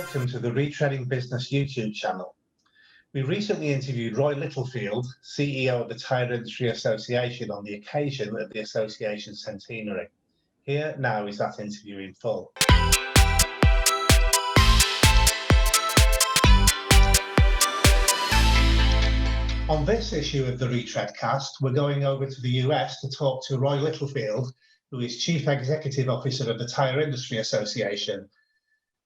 welcome to the Retreading Business YouTube channel. We recently interviewed Roy Littlefield, CEO of the Tyre Industry Association, on the occasion of the association's centenary. Here now is that interview in full. On this issue of the Retreadcast, we're going over to the US to talk to Roy Littlefield, who is Chief Executive Officer of the Tyre Industry Association.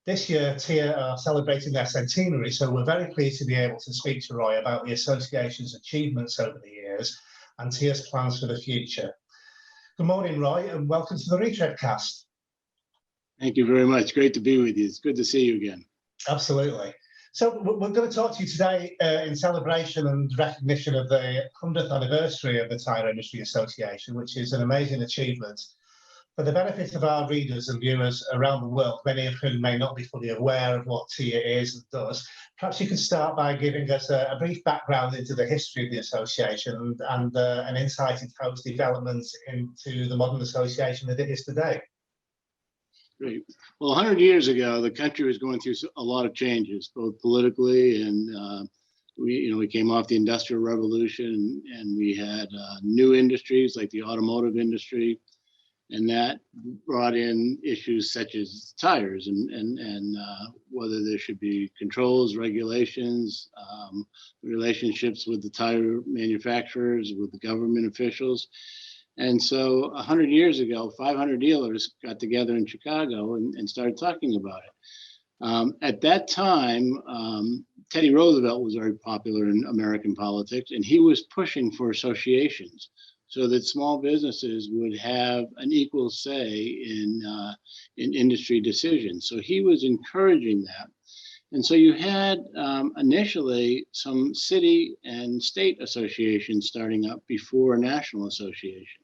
This year, TIA are celebrating their centenary, so we're very pleased to be able to speak to Roy about the association's achievements over the years and TIA's plans for the future. Good morning, Roy, and welcome to the Retreadcast. Thank you very much. Great to be with you. It's good to see you again. Absolutely. So we're going to talk to you today in celebration and recognition of the 100th anniversary of the Tyre Industry Association, which is an amazing achievement. For the benefit of our readers and viewers around the world, many of whom may not be fully aware of what TIA is and does, perhaps you could start by giving us a brief background into the history of the association and an insight into how its development into the modern association that it is today. Great. Well, 100 years ago, the country was going through a lot of changes, both politically and we came off the Industrial Revolution, and we had new industries like the automotive industry. And that brought in issues such as tires and whether there should be controls, regulations, relationships with the tire manufacturers, with the government officials. And so 100 years ago, 500 dealers got together in Chicago and started talking about it. At that time, Teddy Roosevelt was very popular in American politics, and he was pushing for associations, so that small businesses would have an equal say in industry decisions. So he was encouraging that. And so you had initially some city and state associations starting up before a national association.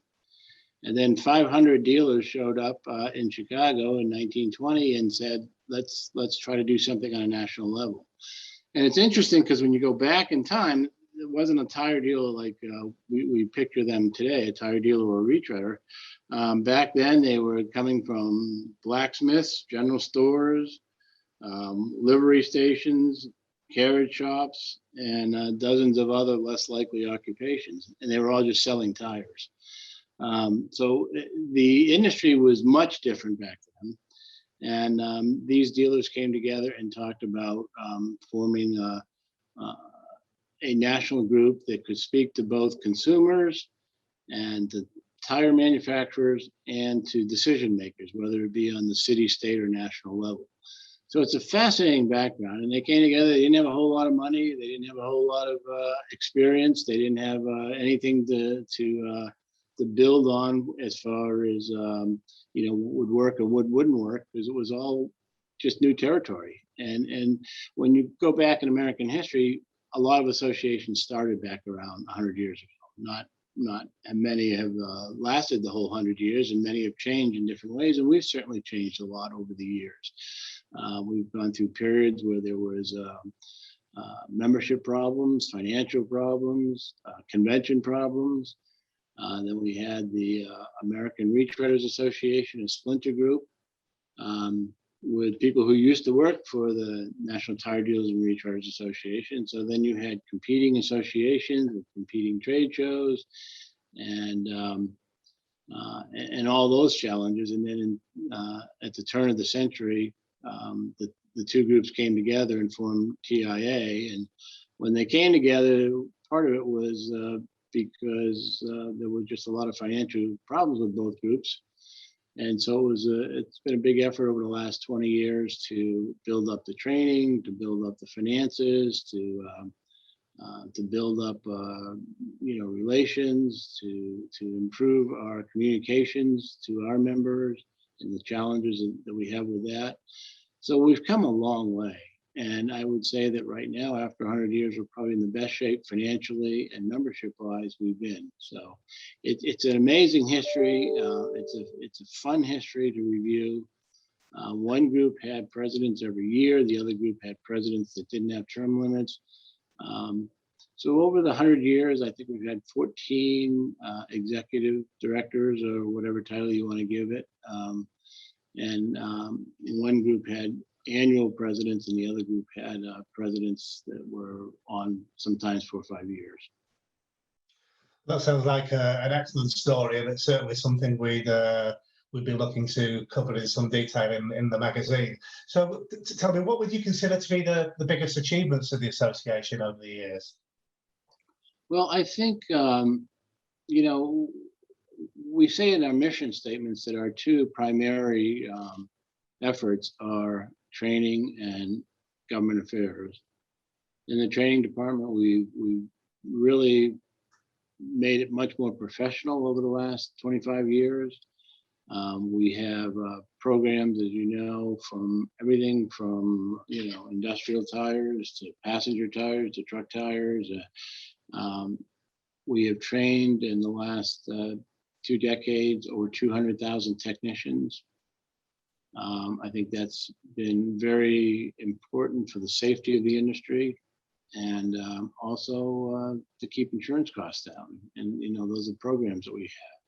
And then 500 dealers showed up in Chicago in 1920 and said, let's try to do something on a national level. And it's interesting because when you go back in time, it wasn't a tire dealer like we picture them today, a tire dealer or a retreader. Back then, they were coming from blacksmiths, general stores, livery stations, carriage shops, and dozens of other less likely occupations. And they were all just selling tires. So the industry was much different back then. And these dealers came together and talked about forming a national group that could speak to both consumers and to tire manufacturers and to decision makers, whether it be on the city, state, or national level. So it's a fascinating background. And they came together. They didn't have a whole lot of money. They didn't have a whole lot of experience. They didn't have anything to build on as far as what would work and what wouldn't work, because it was all just new territory. And when you go back in American history, a lot of associations started back around 100 years ago. Not and many have lasted the whole 100 years, and many have changed in different ways. And we've certainly changed a lot over the years. We've gone through periods where there was membership problems, financial problems, convention problems. Then we had the American Retreaders Association, a splinter group, with people who used to work for the National Tire Dealers and Retreaders Association. So then you had competing associations with competing trade shows and all those challenges. And then at the turn of the century, the two groups came together and formed TIA. And when they came together, part of it was because there were just a lot of financial problems with both groups. And so it's been a big effort over the last 20 years to build up the training, to build up the finances, to build up relations, to improve our communications to our members and the challenges that we have with that. So we've come a long way. And I would say that right now, after 100 years, we're probably in the best shape financially and membership-wise we've been. So it's an amazing history. It's a fun history to review. One group had presidents every year. The other group had presidents that didn't have term limits. So over the 100 years, I think we've had 14 executive directors, or whatever title you want to give it. And one group had annual presidents, and the other group had presidents that were on sometimes 4 or 5 years. That sounds like an excellent story, and it's certainly something we'd be looking to cover in some detail in the magazine. So tell me, what would you consider to be the biggest achievements of the association over the years? Well, I think, you know, we say in our mission statements that our two primary efforts are training and government affairs. In the training department, we really made it much more professional over the last 25 years. We have programs, as you know, from everything from, you know, industrial tires to passenger tires to truck tires. We have trained in the last 2 decades over 200,000 technicians. I think that's been very important for the safety of the industry, and also to keep insurance costs down. And, you know, those are programs that we have.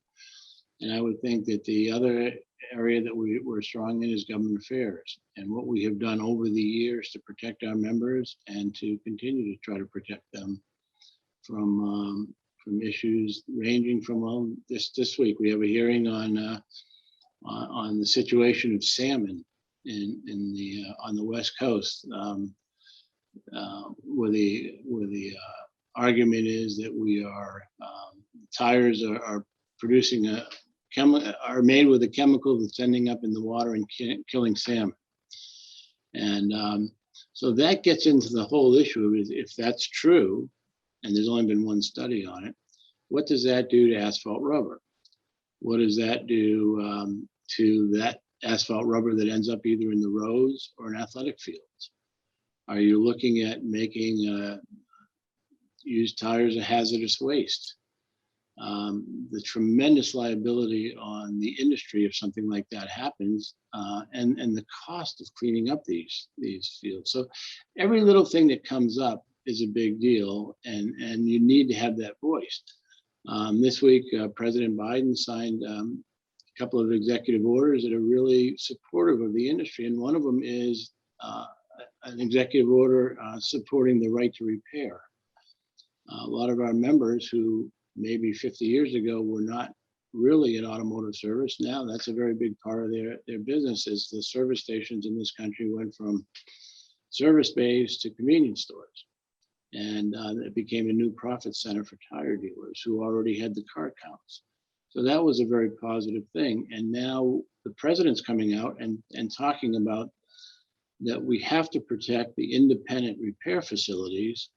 And I would think that the other area that we're strong in is government affairs, and what we have done over the years to protect our members and to continue to try to protect them from issues ranging from, well, this week we have a hearing on the situation of salmon on the West Coast, where the argument is that we are tires are producing are made with a chemical that's ending up in the water and killing salmon. And so that gets into the whole issue of, if that's true, and there's only been one study on it, what does that do to asphalt rubber? What does that do to that asphalt rubber that ends up either in the roads or in athletic fields? Are you looking at making used tires a hazardous waste? The tremendous liability on the industry if something like that happens, and the cost of cleaning up these fields. So every little thing that comes up is a big deal, and you need to have that voice. This week, President Biden signed a couple of executive orders that are really supportive of the industry, and one of them is an executive order supporting the right to repair. A lot of our members who maybe 50 years ago were not really in automotive service, now that's a very big part of their business. As the service stations in this country went from service bays to convenience stores, and it became a new profit center for tire dealers who already had the car counts. So that was a very positive thing. And now the president's coming out and talking about that we have to protect the independent repair facilities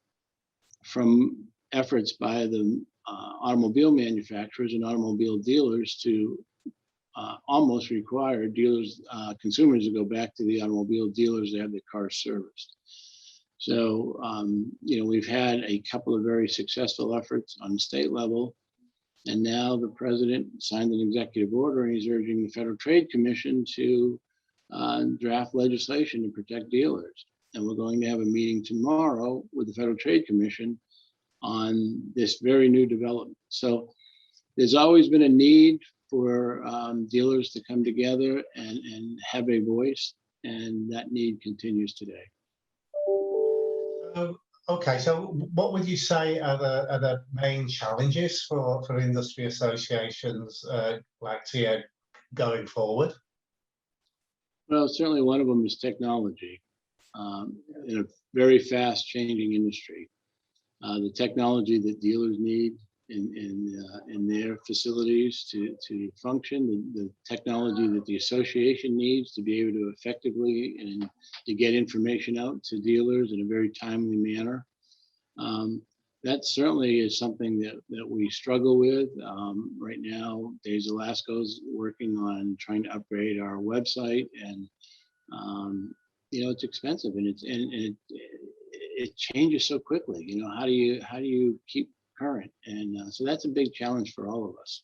from efforts by the automobile manufacturers and automobile dealers to almost require dealers, consumers to go back to the automobile dealers to have their cars serviced. So, you know, we've had a couple of very successful efforts on the state level, and now the president signed an executive order, and he's urging the Federal Trade Commission to draft legislation to protect dealers. And we're going to have a meeting tomorrow with the Federal Trade Commission on this very new development. So there's always been a need for dealers to come together and have a voice, and that need continues today. Okay, so what would you say are the main challenges for industry associations like TIA going forward? Well, certainly one of them is technology. In a very fast changing industry, the technology that dealers need in their facilities to function, the technology that the association needs to be able to effectively and to get information out to dealers in a very timely manner. That certainly is something that we struggle with. Right now, Dave Zalasko's working on trying to upgrade our website, and you know, it's expensive, and it changes so quickly. You know, how do you keep current? And so that's a big challenge for all of us.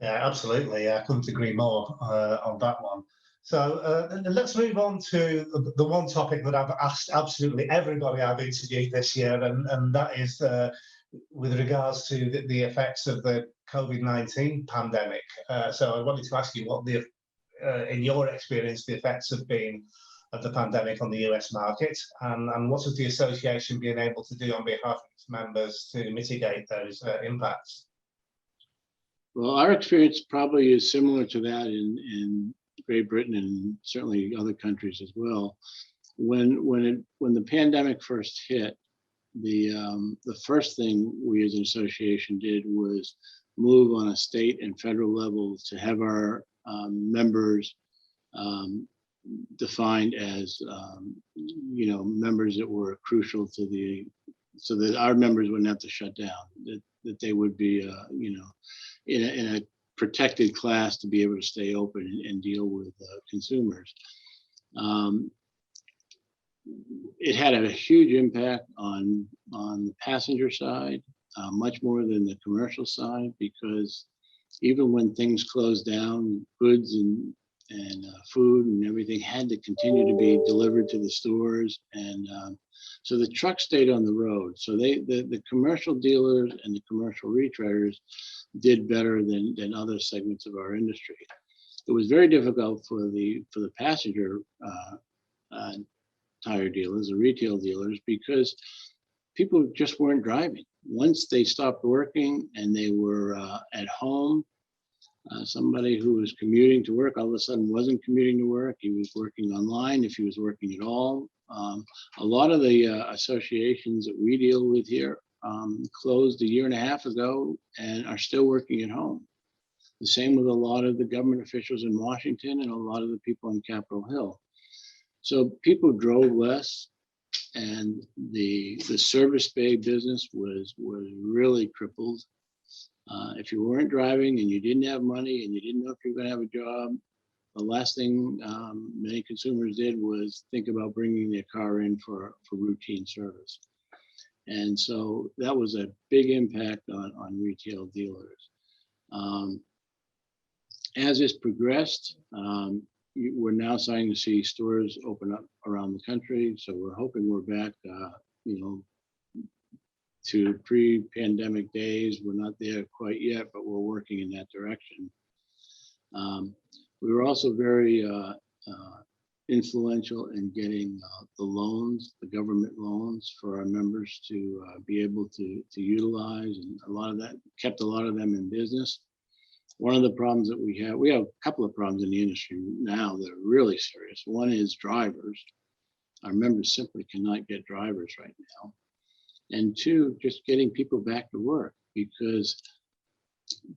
Yeah, absolutely. I couldn't agree more on that one. So let's move on to the one topic that I've asked absolutely everybody I've interviewed this year, and that is with regards to the effects of the COVID-19 pandemic. So I wanted to ask you what the in your experience, the effects have been of the pandemic on the US market, and what has the association been able to do on behalf of its members to mitigate those impacts? Well, our experience probably is similar to that in Great Britain and certainly other countries as well. When the pandemic first hit, the first thing we as an association did was move on a state and federal level to have our members defined as members that were crucial to so that our members wouldn't have to shut down, that they would be in a protected class to be able to stay open and deal with consumers. It had a huge impact on the passenger side, much more than the commercial side, because even when things closed down, goods and food and everything had to continue to be delivered to the stores, and so the trucks stayed on the road. So the commercial dealers and the commercial retreaders did better than other segments of our industry. It was very difficult for the passenger tire dealers, the retail dealers, because people just weren't driving. Once they stopped working and they were at home, somebody who was commuting to work all of a sudden wasn't commuting to work. He was working online, if he was working at all. A lot of the associations that we deal with here closed 1.5 years ago and are still working at home. The same with a lot of the government officials in Washington and a lot of the people on Capitol Hill. So people drove less, and the service bay business was really crippled. If you weren't driving and you didn't have money and you didn't know if you were going to have a job, the last thing many consumers did was think about bringing their car in for routine service. And so that was a big impact on retail dealers. As it's progressed, we're now starting to see stores open up around the country. So we're hoping we're back, to pre-pandemic days. We're not there quite yet, but we're working in that direction. We were also very influential in getting the loans, the government loans for our members to be able to utilize, and a lot of that kept a lot of them in business. One of the problems that we have a couple of problems in the industry now that are really serious. One is drivers. Our members simply cannot get drivers right now. And two, just getting people back to work, because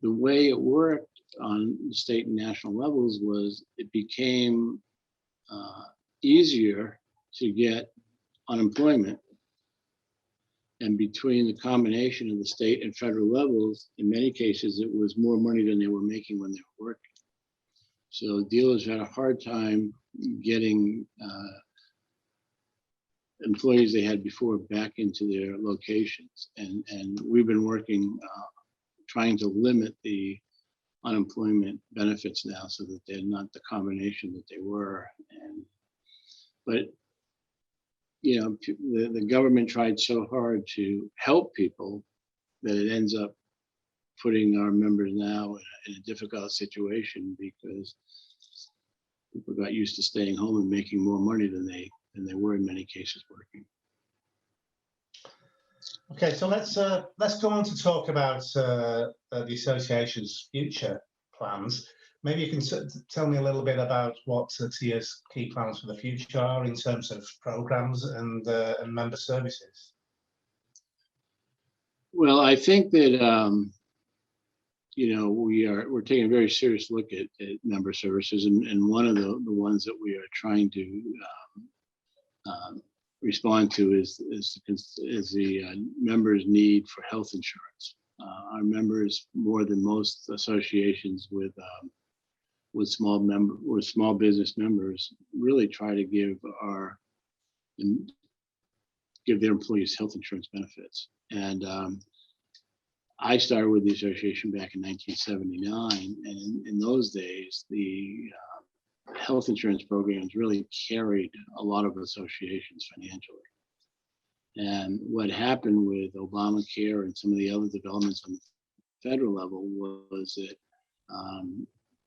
the way it worked on the state and national levels was it became easier to get unemployment. And between the combination of the state and federal levels, in many cases, it was more money than they were making when they were working. So dealers had a hard time getting employees they had before back into their locations. And we've been working, trying to limit the unemployment benefits now so that they're not the combination that they were. But the government tried so hard to help people that it ends up putting our members now in a difficult situation, because people got used to staying home and making more money than they were in many cases working. Okay, so let's go on to talk about the association's future plans. Maybe you can tell me a little bit about what TIA's key plans for the future are in terms of programs and member services. Well, I think that we're taking a very serious look at member services, and one of the ones that we are trying to respond to is the members' need for health insurance. Our members, more than most associations with small business members, really try to give their employees health insurance benefits. And I started with the association back in 1979, and in those days, the health insurance programs really carried a lot of associations financially. And what happened with Obamacare and some of the other developments on the federal level was that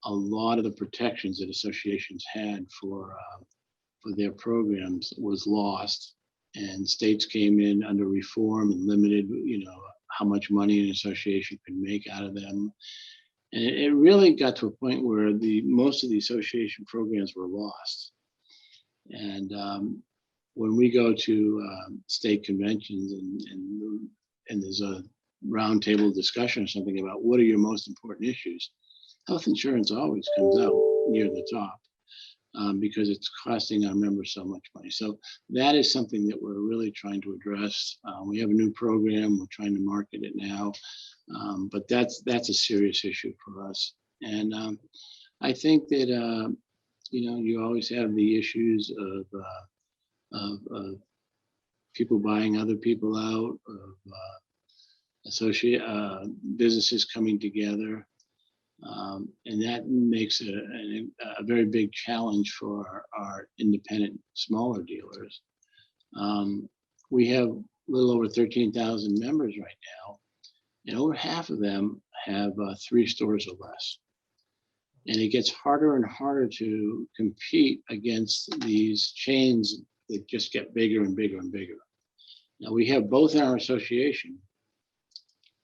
a lot of the protections that associations had for their programs was lost, and states came in under reform and limited, how much money an association could make out of them. And it really got to a point where most of the association programs were lost. And when we go to state conventions and there's a roundtable discussion or something about what are your most important issues, health insurance always comes out near the top because it's costing our members so much money. So that is something that we're really trying to address. We have a new program. We're trying to market it now, but that's a serious issue for us. And I think that you always have the issues of people buying other people out, of businesses coming together. And that makes it a very big challenge for our independent, smaller dealers. We have a little over 13,000 members right now, and over half of them have 3 stores or less. And it gets harder and harder to compete against these chains that just get bigger and bigger and bigger. Now, we have both in our association,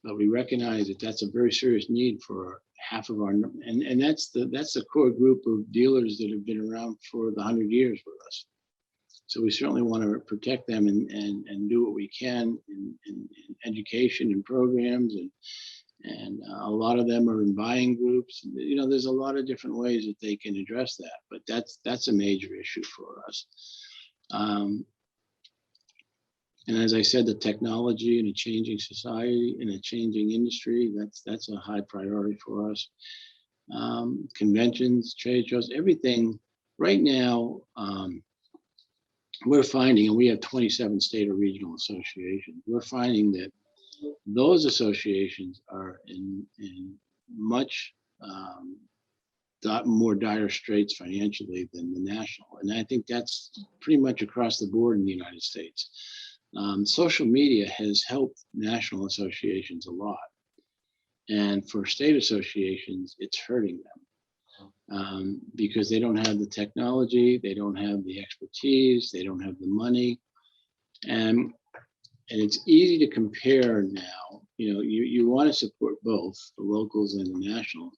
but we recognize that that's a very serious need for half of our, and that's the core group of dealers that have been around for the 100 years with us. So we certainly want to protect them and do what we can in education and programs, and a lot of them are in buying groups. There's a lot of different ways that they can address that, but that's a major issue for us. And as I said, the technology in a changing society, in a changing industry, that's a high priority for us. Conventions, trade shows, everything. Right now, we're finding, and we have 27 state or regional associations, we're finding that those associations are in much more dire straits financially than the national. And I think that's pretty much across the board in the United States. Social media has helped national associations a lot. And for state associations, it's hurting them because they don't have the technology, they don't have the expertise, they don't have the money. And it's easy to compare now. You want to support both the locals and the national,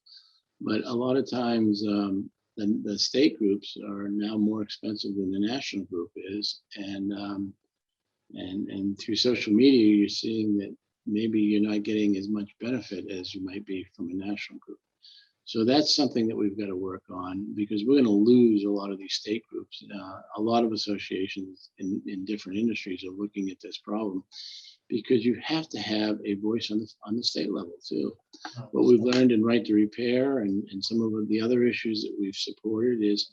but a lot of times the state groups are now more expensive than the national group is. And through social media, you're seeing that maybe you're not getting as much benefit as you might be from a national group. So that's something that we've got to work on, because we're going to lose a lot of these state groups. A lot of associations in different industries are looking at this problem, because you have to have a voice on the state level too. What we've learned in Right to Repair and some of the other issues that we've supported is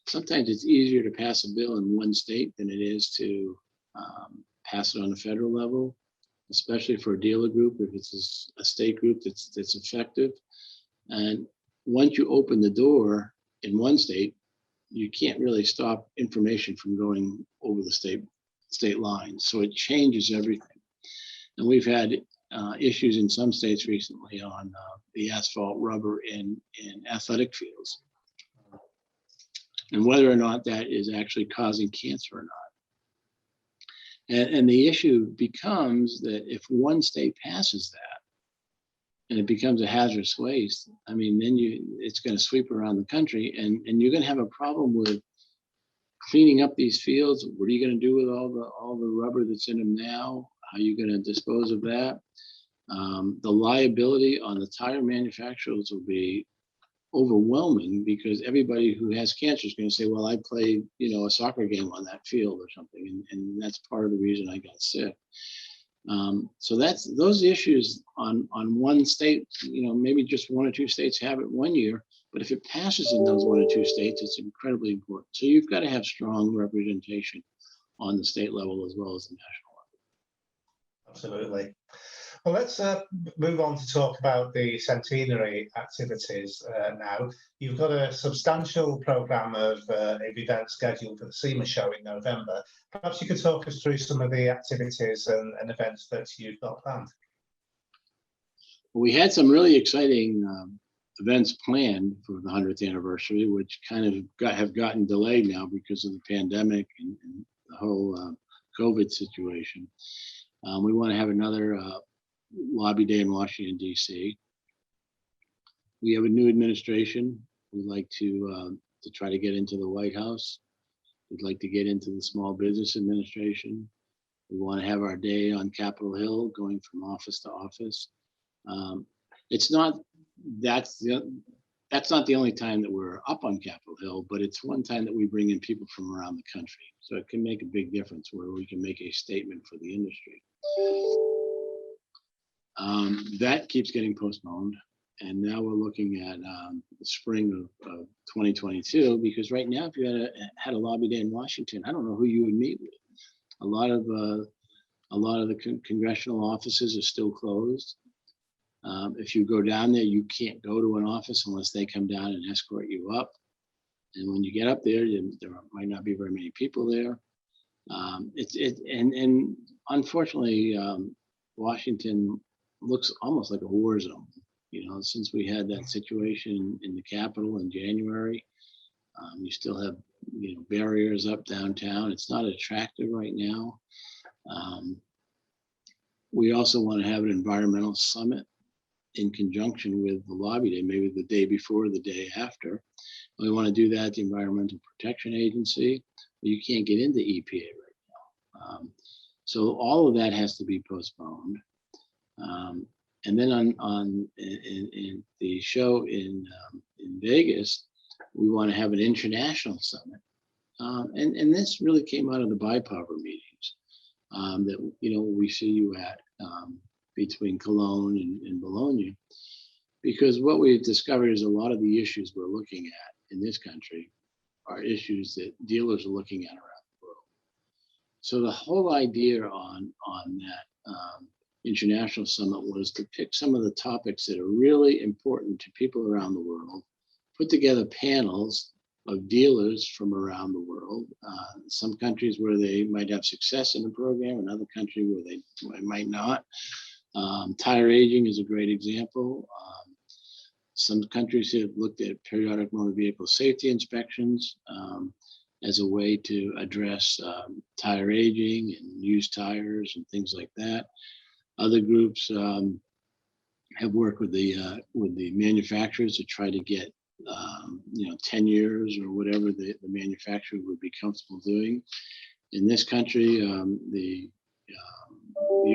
sometimes it's easier to pass a bill in one state than it is to pass it on the federal level, especially for a dealer group, if it's a state group that's effective. And once you open the door in one state, you can't really stop information from going over the state lines. So it changes everything. And we've had issues in some states recently on the asphalt rubber in athletic fields, and whether or not that is actually causing cancer or not. And the issue becomes that if one state passes that and it becomes a hazardous waste, I mean, then it's going to sweep around the country, and you're going to have a problem with cleaning up these fields. What are you going to do with all the rubber that's in them now? How are you going to dispose of that? The liability on the tire manufacturers will be overwhelming, because everybody who has cancer is going to say, well, I played a soccer game on that field or something, and that's part of the reason I got sick. So that's those issues on one state. Maybe just 1 or 2 states have it one year, but if it passes in those 1 or 2 states, it's incredibly important. So you've got to have strong representation on the state level as well as the national level. Absolutely. Well, let's move on to talk about the Centenary activities now. You've got a substantial programme of events scheduled for the SEMA Show in November. Perhaps you could talk us through some of the activities and events that you've got planned. We had some really exciting events planned for the 100th anniversary, which kind of have gotten delayed now because of the pandemic and the whole COVID situation. We want to have another lobby day in Washington, D.C. We have a new administration. We'd like to try to get into the White House. We'd like to get into the Small Business Administration. We want to have our day on Capitol Hill, going from office to office. It's not that's not the only time that we're up on Capitol Hill, but it's one time that we bring in people from around the country. So it can make a big difference where we can make a statement for the industry. That keeps getting postponed. And now we're looking at the spring of 2022, because right now, if you had a lobby day in Washington, I don't know who you would meet with. A lot of the congressional offices are still closed. If you go down there, you can't go to an office unless they come down and escort you up. And when you get up there, there might not be very many people there. And unfortunately, Washington looks almost like a war zone. You know, since we had that situation in the Capitol in January, you still have barriers up downtown. It's not attractive right now. We also want to have an environmental summit in conjunction with the lobby day, maybe the day before or the day after. We want to do that at the Environmental Protection Agency, but you can't get into EPA right now. So all of that has to be postponed. And then in the show in Vegas, we want to have an international summit. And this really came out of the BIPOBR meetings that we see you at between Cologne and Bologna, because what we've discovered is a lot of the issues we're looking at in this country are issues that dealers are looking at around the world. So the whole idea on that international summit was to pick some of the topics that are really important to people around the world, put together panels of dealers from around the world, some countries where they might have success in the program, another country where they might not. Tire aging is a great example. Some countries have looked at periodic motor vehicle safety inspections as a way to address tire aging and used tires and things like that. Other groups have worked with the manufacturers to try to get 10 years or whatever the manufacturer would be comfortable doing. In this country, the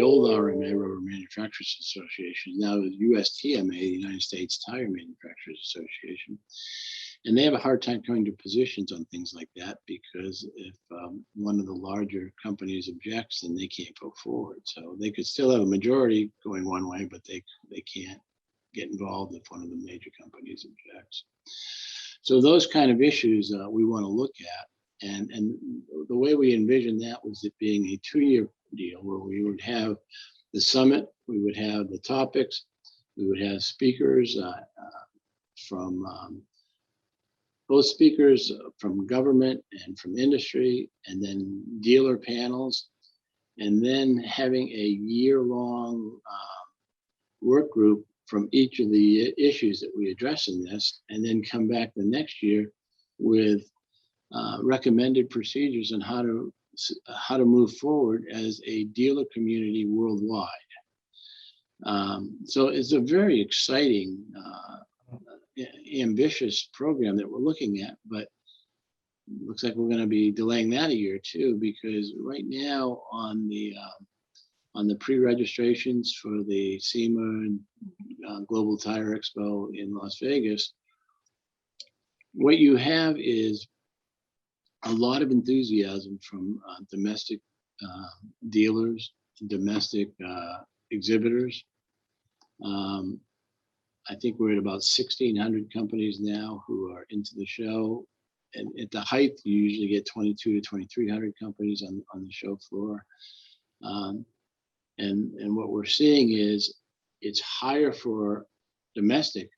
old RMA, Rubber Manufacturers Association, now the USTMA, the United States Tire Manufacturers Association, and they have a hard time coming to positions on things like that, because if one of the larger companies objects, then they can't go forward. So they could still have a majority going one way, but they can't get involved if one of the major companies objects. So those kind of issues we want to look at. And the way we envisioned that was it being a 2-year deal where we would have the summit, we would have the topics, we would have speakers from both speakers from government and from industry, and then dealer panels, and then having a year-long work group from each of the issues that we address in this, and then come back the next year with recommended procedures on how to move forward as a dealer community worldwide. So it's a very exciting, ambitious program that we're looking at, but looks like we're going to be delaying that a year too, because right now on the pre-registrations for the SEMA and Global Tire Expo in Las Vegas, what you have is a lot of enthusiasm from domestic dealers, domestic exhibitors. I think we're at about 1,600 companies now who are into the show. And at the height, you usually get 2,200 to 2,300 companies on the show floor. And what we're seeing is it's higher for domestic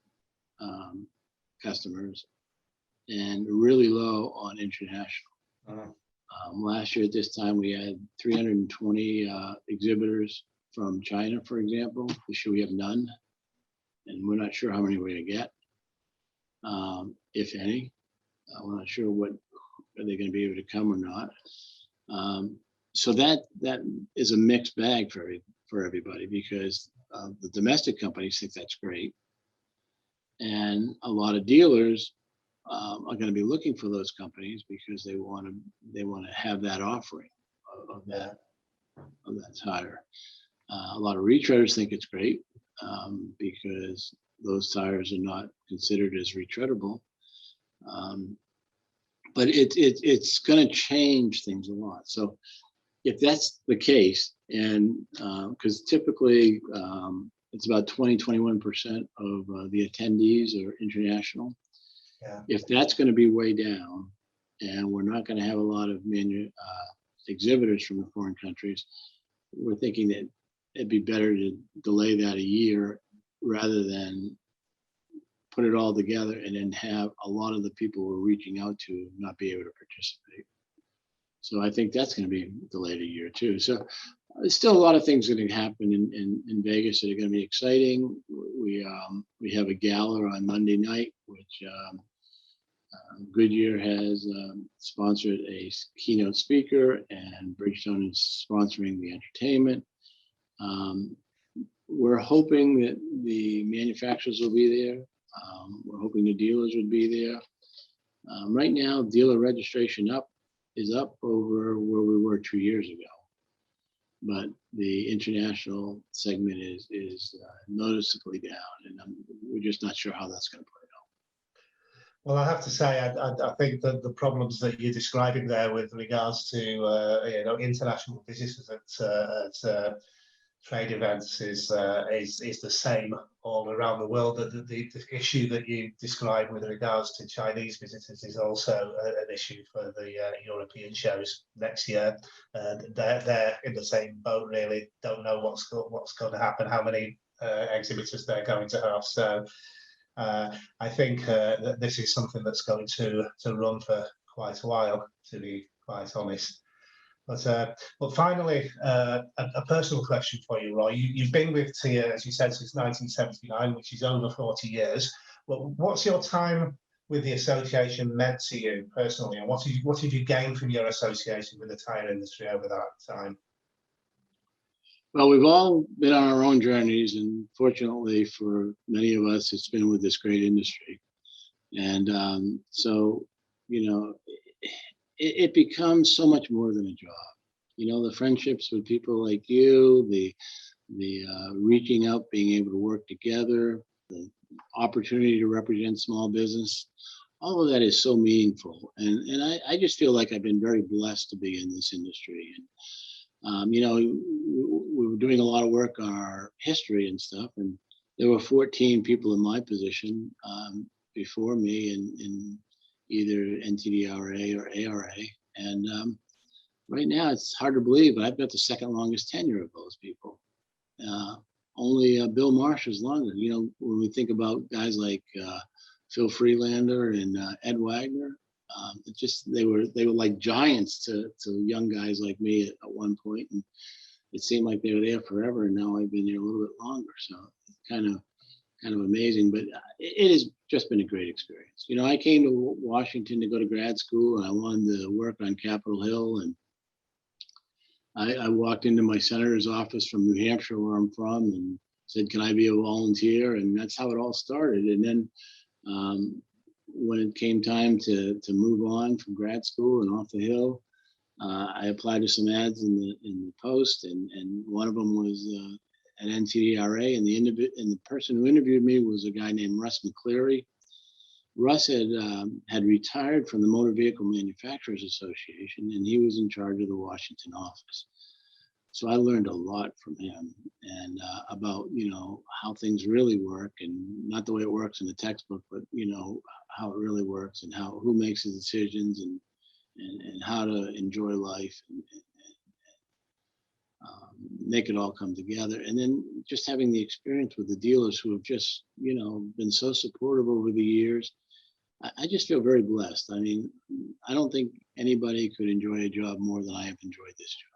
customers and really low on international. Last year at this time, we had 320 exhibitors from China, for example. This year we have none, and we're not sure how many we're going to get. if any. We're not sure what are they going to be able to come or not. So that is a mixed bag for everybody, because the domestic companies think that's great, and a lot of dealers are going to be looking for those companies because they want to have that offering of that tire. A lot of retreaders think it's great because those tires are not considered as retreadable. But it's going to change things a lot. So if that's the case, and because typically it's about 20-21% of the attendees are international. Yeah. If that's going to be way down, and we're not going to have a lot of exhibitors from the foreign countries, we're thinking that it'd be better to delay that a year rather than put it all together and then have a lot of the people we're reaching out to not be able to participate. So I think that's going to be delayed a year too. So there's still a lot of things that can happen in Vegas that are going to be exciting. We have a gala on Monday night, which Goodyear has sponsored a keynote speaker, and Bridgestone is sponsoring the entertainment. We're hoping that the manufacturers will be there. We're hoping the dealers would be there. Right now, dealer registration is up over where we were 2 years ago, but the international segment is noticeably down, and we're just not sure how that's going to play out. Well, I have to say, I think that the problems that you're describing there with regards to international visitors at trade events is the same all around the world. The issue that you described with regards to Chinese visitors is also an issue for the European shows next year. They're in the same boat, really. Don't know what's going to happen, how many exhibitors they're going to have. So I think that this is something that's going to run for quite a while, to be quite honest. But finally, a personal question for you, Roy. You've been with TIA, as you said, since 1979, which is over 40 years. Well, what's your time with the association meant to you personally, and what did you gain from your association with the tyre industry over that time? Well, we've all been on our own journeys, and fortunately for many of us, it's been with this great industry. And so, it becomes so much more than a job. The friendships with people like you, the reaching out, being able to work together, the opportunity to represent small business, all of that is so meaningful. And I just feel like I've been very blessed to be in this industry. And, we were doing a lot of work on our history and stuff, and there were 14 people in my position before me in either NTDRA or ARA. And right now it's hard to believe, but I've got the second longest tenure of those people. Only Bill Marsh is longer. When we think about guys like Phil Freelander and Ed Wagner, they were like giants to young guys like me at one point, and it seemed like they were there forever. And now I've been there a little bit longer, so it's kind of amazing. But it has just been a great experience. I came to Washington to go to grad school, and I wanted to work on Capitol Hill, and I walked into my senator's office from New Hampshire, where I'm from, and said, "Can I be a volunteer?" And that's how it all started. And then when it came time to move on from grad school and off the Hill, I applied to some ads in the Post, and one of them was at NTDRA, and the person who interviewed me was a guy named Russ McCleary. Russ had retired from the Motor Vehicle Manufacturers Association, and he was in charge of the Washington office. So I learned a lot from him, and about how things really work, and not the way it works in the textbook, but how it really works, and who makes the decisions, and how to enjoy life and make it all come together. And then just having the experience with the dealers who have just been so supportive over the years. I just feel very blessed. I mean, I don't think anybody could enjoy a job more than I have enjoyed this job.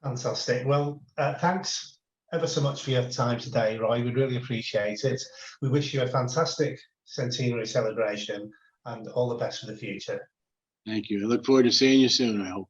Fantastic. Well, thanks ever so much for your time today, Roy. We really appreciate it. We wish you a fantastic centenary celebration, and all the best for the future. Thank you. I look forward to seeing you soon, I hope.